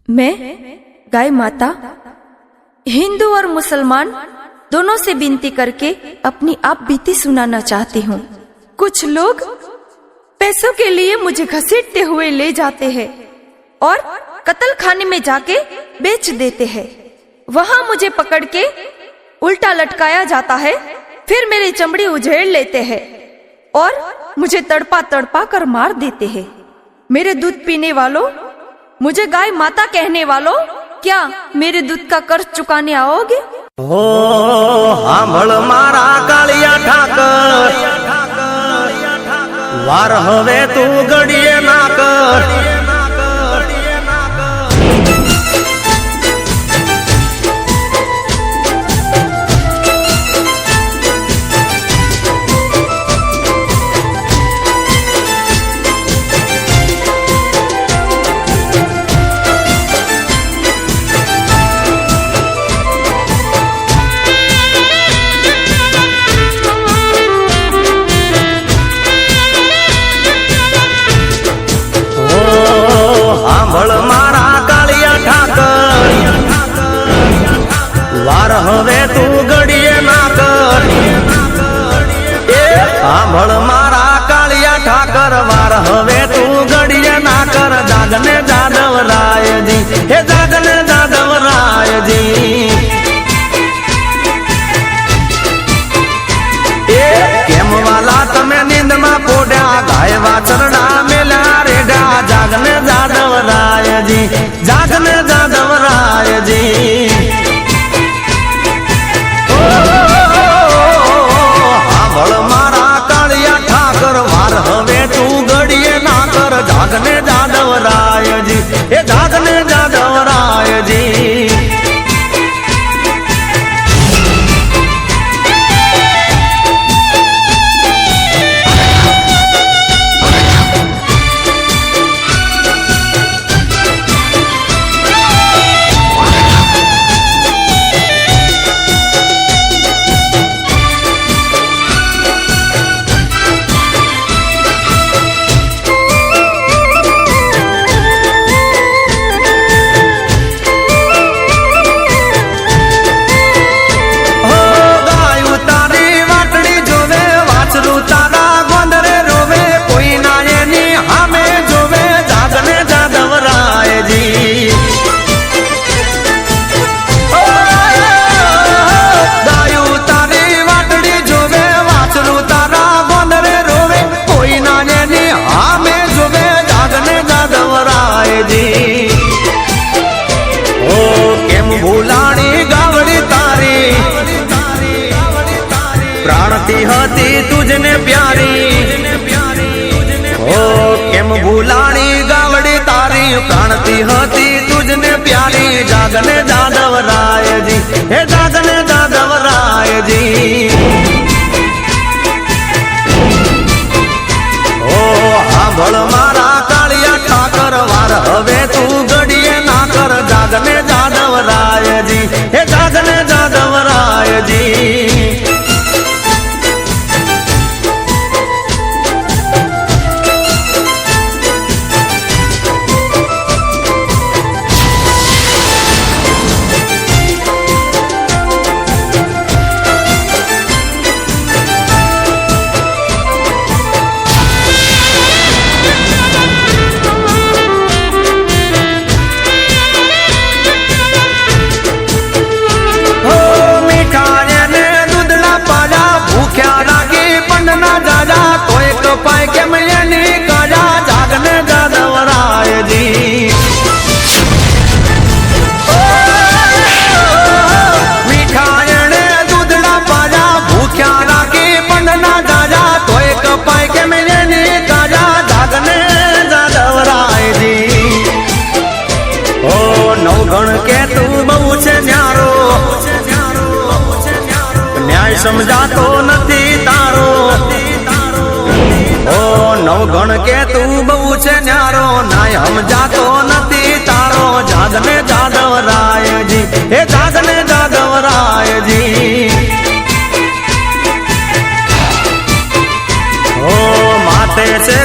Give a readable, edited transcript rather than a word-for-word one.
मैं गाय माता हिंदू और मुसलमान दोनों से विनती करके अपनी आप बीती सुनाना चाहती हूँ। कुछ लोग पैसों के लिए मुझे घसीटते हुए ले जाते हैं और कत्ल खाने में जाके बेच देते हैं। वहां मुझे पकड़ के उल्टा लटकाया जाता है, फिर मेरी चमड़ी उझेड़ लेते हैं और मुझे तड़पा तड़पा कर मार देते हैं। मेरे दूध पीने वालों, मुझे गाय माता कहने वालों, क्या मेरे दूध का कर्ज चुकाने आओगे? हो हांभळ मारा काळिया ठाकर, वार हवे तू गडिये ना कर। वार हवे तू गडिये ना कर। हांभळ मारा काळिया ठाकर, वार हवे तू गडिये ना कर। जागने जादव रायजी, हे जागने जादव रायजी। केम वाला तमे नींद में पोड्या, गाय वाछरडा मेल्या रेड्या। जागने जादव रायजी, जागने जादव रायजी। हांभळ मारा काळिया ठाकर, वार हवे तू गडिये ना कर। जागने जादव रायजी, हे जागने जादव रायजी। प्राणती हती तुझने प्यारी, ओ केम भूलाणी गावड़ी तारी। प्राणती हती तुझने प्यारी। जागने जादव रायजी, हे जागने जादव रायजी। ओ हांभळ मारा काळिया ठाकर, वार हवे तू गडिये ना कर। जागने जादव रायजी, हे जागने जादव रायजी। पाय के मैंने काजा। जागने जादव रायजी, मिठायने दूधड़ा पाजा। भूख्या राखी पंडना जाजा, तो एक पाय के मैंने काजा। जागने जादव रायजी। ओ नवगण के तू बहु छे न्यारो, न्याय समझातो नथी तारो। ओ नवगण के तू बहु छे न्यारो, नाय हम जातो नथी तारो। जागने जादव रायजी, हे जागने जादव रायजी। ओ माते से